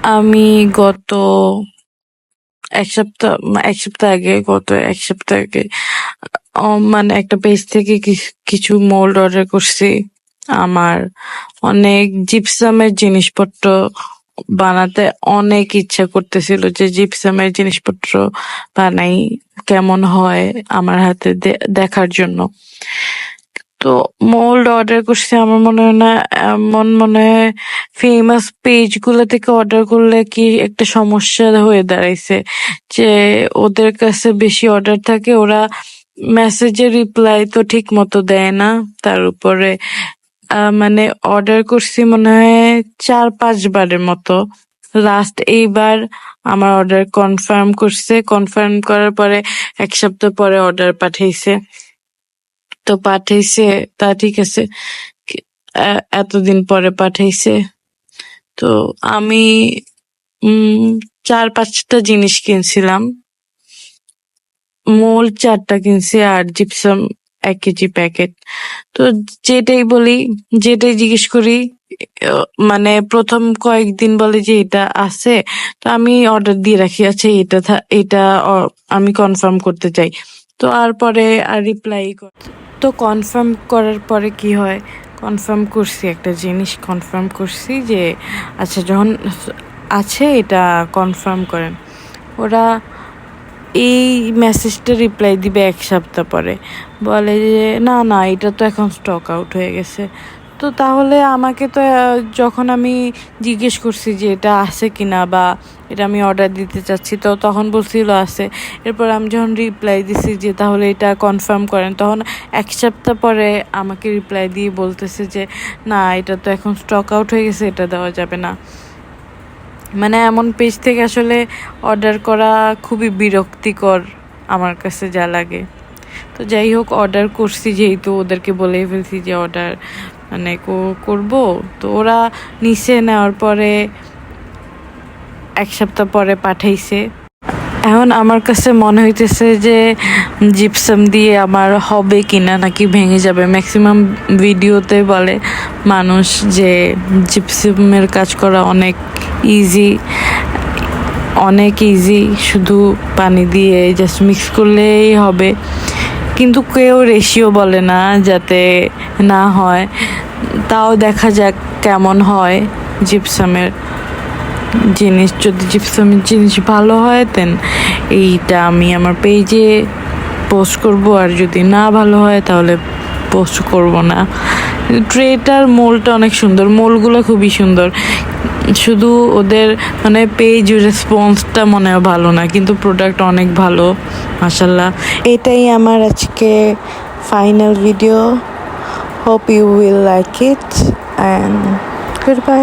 আমি গত এক সপ্তাহ এক সপ্তাহ আগে গত এক সপ্তাহ আগে মানে একটা পেজ থেকে কিছু মোল্ড অর্ডার করছি। আমার অনেক জিপসামের জিনিসপত্র বানাতে অনেক ইচ্ছা করতেছিল যে জিপসামের জিনিসপত্র বানাই, কেমন হয় আমার হাতে দেখার জন্য। তো মোল্ড অর্ডার করছি, আমার মনে হয় না মনে হয় ফেমাস পেজ গুলো থেকে অর্ডার করলে কি একটা সমস্যা হয়ে দাঁড়াইছে যে ওদের কাছে বেশি অর্ডার থাকে, ওরা মেসেজের রিপ্লাই তো ঠিক মতো দেয় না। তার উপরে মানে অর্ডার করছি মনে হয় 4-5 বারের মতো। লাস্ট এইবার আমার অর্ডার কনফার্ম করছে, কনফার্ম করার পরে 1 সপ্তাহ পরে অর্ডার পাঠাইছে। তো পাঠাইছে তা ঠিক আছে, এতদিন পরে পাঠাইছে। তো আমি 4-5টা জিনিস কিনছিলাম, মোল্ড 4টা কিনছি আর জিপসাম 1 কেজি প্যাকেট। তো যেটাই জিজ্ঞেস করি মানে প্রথম কয়েকদিন বলে যে এটা আছে, তো আমি অর্ডার দিয়ে রাখি, আচ্ছা এটা আমি কনফার্ম করতে চাই। তো আর পরে আর রিপ্লাই তো কনফার্ম করার পরে কি হয়, কনফার্ম করছি একটা জিনিস, কনফার্ম করছি যে আচ্ছা যখন আছে এটা কনফার্ম করেন। ওরা এই মেসেজটা রিপ্লাই দিবে 1 সপ্তাহ পরে, বলে যে না না এটা তো এখন স্টক আউট হয়ে গেছে। তো তাহলে আমাকে তো যখন আমি জিজ্ঞেস করছি যে এটা আছে কিনা বা এটা আমি অর্ডার দিতে চাচ্ছি, তো তখন বলছিল আছে। এরপর আমি যখন রিপ্লাই দিছি যে তাহলে এটা কনফার্ম করেন, তখন 1 সপ্তাহ পরে আমাকে রিপ্লাই দিয়ে বলতেছে যে না এটা তো এখন স্টক আউট হয়ে গেছে, এটা দেওয়া যাবে না। মানে এমন পেজ থেকে আসলে অর্ডার করা খুবই বিরক্তিকর আমার কাছে যা লাগে। তো যাই হোক, অর্ডার করছি যেহেতু ওদেরকে বলেই ফেলছি যে অর্ডার মানে করব, তো ওরা নিচে নেওয়ার পরে 1 সপ্তাহ পরে পাঠাইছে। এখন আমার কাছে মনে হইতেছে যে জিপসাম দিয়ে আমার হবে কিনা নাকি ভেঙে যাবে। ম্যাক্সিমাম ভিডিওতে বলে মানুষ যে জিপসামের কাজ করা অনেক ইজি, শুধু পানি দিয়ে জাস্ট মিক্স করলেই হবে। কিন্তু কেউ রেশিও বলে না যাতে না হয়। তাও দেখা যাক কেমন হয় জিপসামের জিনিস। যদি জিপসামের জিনিস ভালো হয় দেন এইটা আমি আমার পেজে পোস্ট করব, আর যদি না ভালো হয় তাহলে পোস্ট করব না। ট্রেটার মোলটা অনেক সুন্দর, মোলগুলো খুবই সুন্দর, শুধু ওদের মানে পেজ রেসপন্সটা মনে হয় ভালো না, কিন্তু প্রোডাক্ট অনেক ভালো মাশাআল্লাহ। এটাই আমার আজকে final video. Hope you will like it and good by.